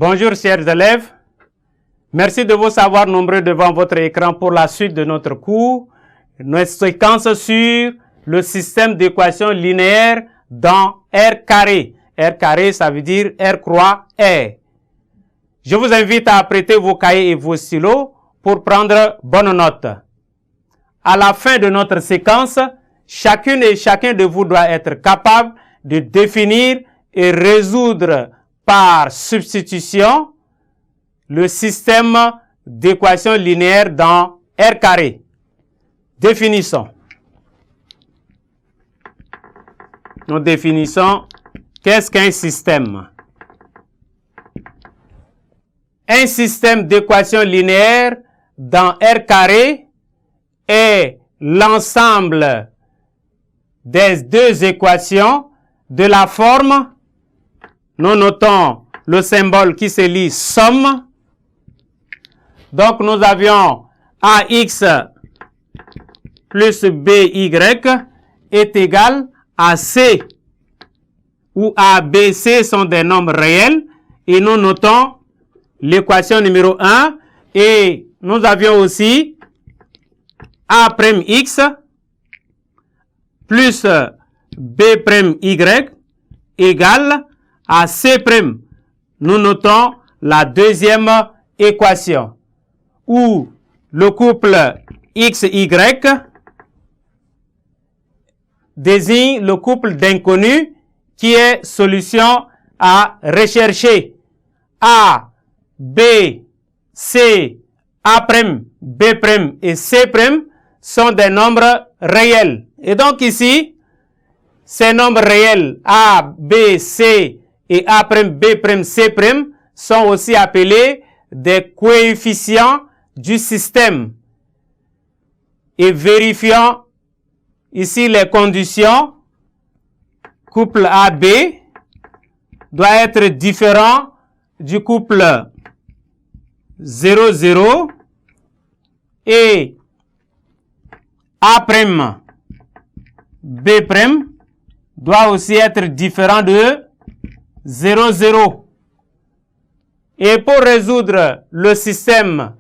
Bonjour chers élèves, merci de vous savoir nombreux devant votre écran pour la suite de notre cours, notre séquence sur le système d'équations linéaires dans R carré. R carré, ça veut dire R croix R. Je vous invite à prêter vos cahiers et vos stylos pour prendre bonne note. À la fin de notre séquence, chacune et chacun de vous doit être capable de définir et résoudre par substitution le système d'équations linéaires dans R carré. Définissons. Nous définissons qu'est-ce qu'un système. Un système d'équations linéaires dans R carré est l'ensemble des deux équations de la forme. Nous notons le symbole qui se lit somme. Donc, nous avions AX plus BY est égal à C, où A, B, C sont des nombres réels. Et nous notons l'équation numéro 1. Et nous avions aussi A'X plus B'Y égale à C'. Nous notons la deuxième équation où le couple XY désigne le couple d'inconnus qui est solution à rechercher. A, B, C, A', B' et C' sont des nombres réels. Et donc ici, ces nombres réels A, B, C et A', B', C' sont aussi appelés des coefficients du système. Et vérifions ici les conditions. Couple AB doit être différent du couple 0, 0 et A', B' doit aussi être différent de 0, 0. Et pour résoudre le système,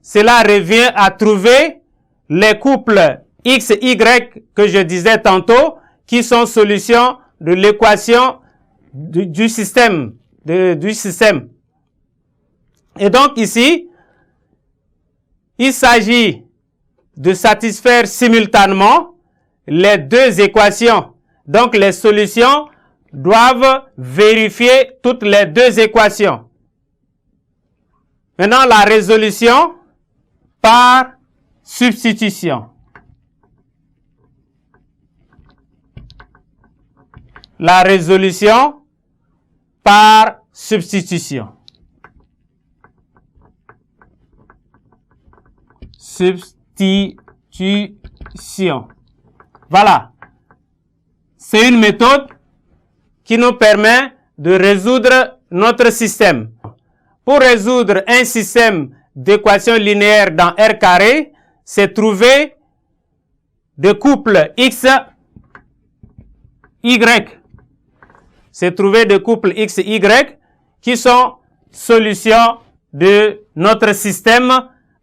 cela revient à trouver les couples X, Y que je disais tantôt, qui sont solutions de l'équation du système. Et donc ici, il s'agit de satisfaire simultanément les deux équations. Donc les solutions doivent vérifier toutes les deux équations. Maintenant, la résolution par substitution. La résolution par substitution. Substitution. Voilà. C'est une méthode qui nous permet de résoudre notre système. Pour résoudre un système d'équations linéaires dans R carré, c'est trouver des couples X, Y. C'est trouver des couples X, Y qui sont solutions de notre système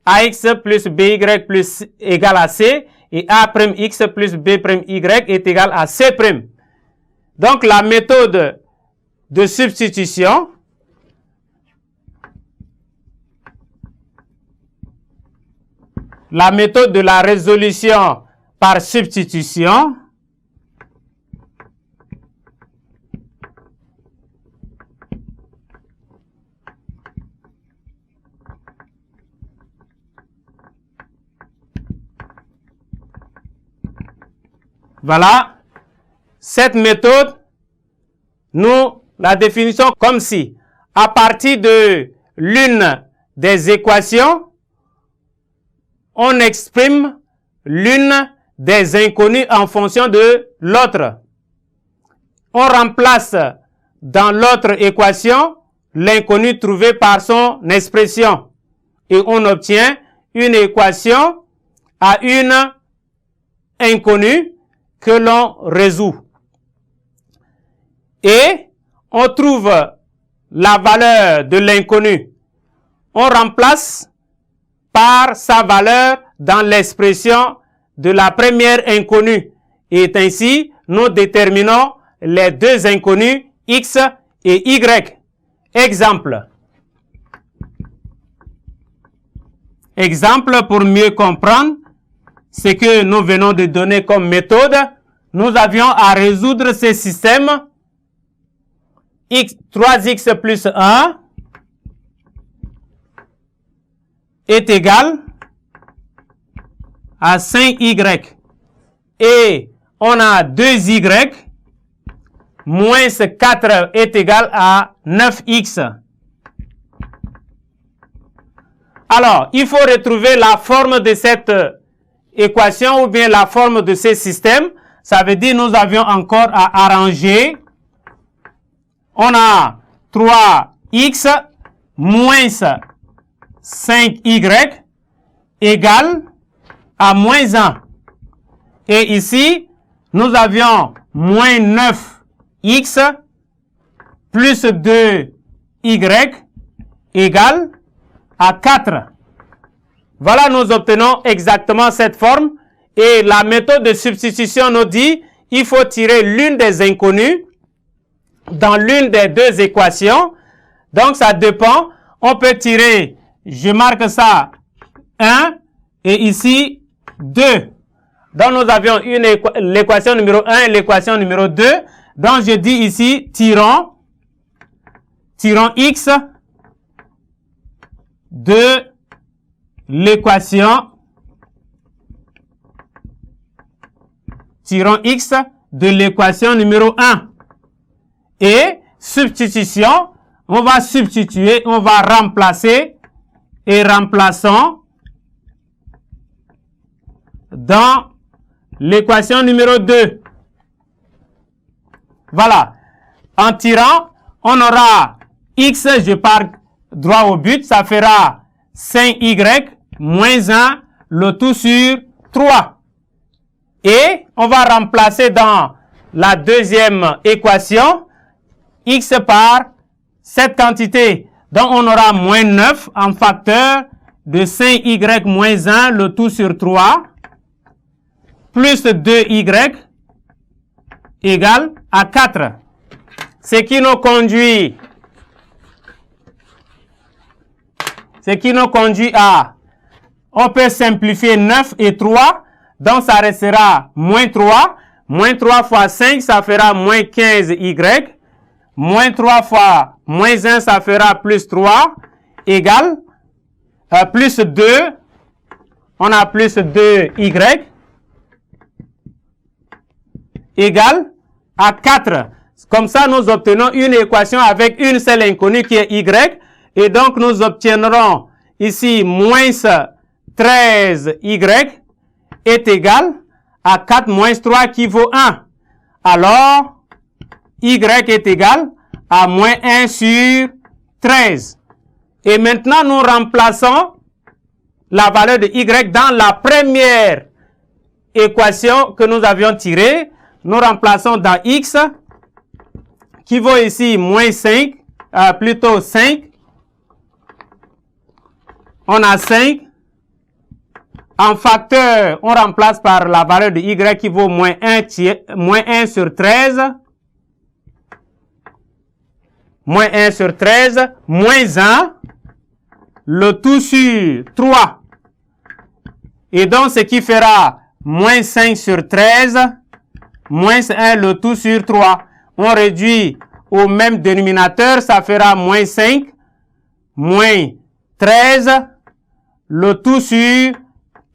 AX plus BY plus égal à C et A'X plus B'Y est égal à C'. Donc, la méthode de substitution la méthode de la résolution par substitution voilà. Cette méthode, nous la définissons comme si, à partir de l'une des équations, on exprime l'une des inconnues en fonction de l'autre. On remplace dans l'autre équation l'inconnu trouvé par son expression. Et on obtient une équation à une inconnue que l'on résout. Et on trouve la valeur de l'inconnu, on remplace par sa valeur dans l'expression de la première inconnue. Et ainsi, nous déterminons les deux inconnus x et y. Exemple. Exemple pour mieux comprendre ce que nous venons de donner comme méthode. Nous avions à résoudre ce système. 3x plus 1 est égal à 5y. Et on a 2y moins 4 est égal à 9x. Alors, il faut retrouver la forme de cette équation ou bien la forme de ce système. Ça veut dire nous avions encore à arranger. On a 3x moins 5y égale à moins 1. Et ici, nous avions moins 9x plus 2y égale à 4. Voilà, nous obtenons exactement cette forme. Et la méthode de substitution nous dit il faut tirer l'une des inconnues dans l'une des deux équations. Donc, ça dépend. On peut tirer, je marque ça 1 et ici 2. Donc, nous avions l'équation numéro 1 et l'équation numéro 2. Donc, je dis ici, tirons x de l'équation numéro 1. Et substitution, on va substituer, on va remplacer et remplaçons dans l'équation numéro 2. Voilà. En tirant, on aura x, je pars droit au but, ça fera 5y moins 1, le tout sur 3. Et on va remplacer dans la deuxième équation x par cette quantité. Donc, on aura moins 9 en facteur de 5y moins 1, le tout sur 3, plus 2y égale à 4. Ce qui nous conduit à, on peut simplifier 9 et 3, donc ça restera moins 3. Moins 3 fois 5, ça fera moins 15y. Moins 3 fois moins 1, ça fera plus 3, égale, plus 2, on a plus 2y, égale à 4. Comme ça, nous obtenons une équation avec une seule inconnue qui est y, et donc nous obtiendrons ici moins 13y est égal à 4 moins 3 qui vaut 1. Alors, y est égal à moins 1 sur 13. Et maintenant, nous remplaçons la valeur de y dans la première équation que nous avions tirée. Nous remplaçons dans x, qui vaut ici moins 5, plutôt 5. On a 5. En facteur, on remplace par la valeur de y qui vaut moins 1 sur 13. Moins 1 sur 13, moins 1, le tout sur 3. Et donc, ce qui fera moins 5 sur 13, moins 1, le tout sur 3. On réduit au même dénominateur, ça fera moins 5, moins 13, le tout sur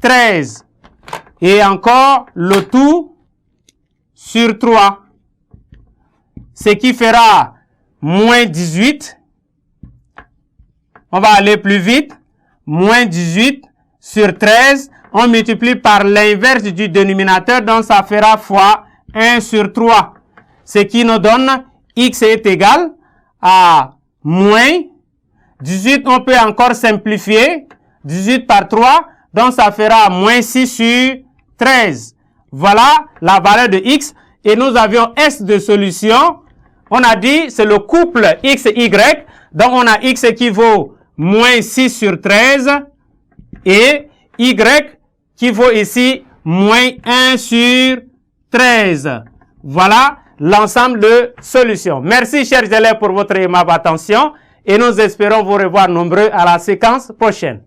13. Et encore, le tout sur 3. Ce qui fera moins 18, on va aller plus vite, moins 18 sur 13, on multiplie par l'inverse du dénominateur, donc ça fera fois 1 sur 3, ce qui nous donne x est égal à moins 18, on peut encore simplifier, 18 par 3, donc ça fera moins 6 sur 13. Voilà la valeur de x, et nous avions S de solution. On a dit, c'est le couple x et y. Donc, on a x qui vaut moins 6 sur 13 et y qui vaut ici moins 1 sur 13. Voilà l'ensemble de solutions. Merci, chers élèves, pour votre aimable attention et nous espérons vous revoir nombreux à la séquence prochaine.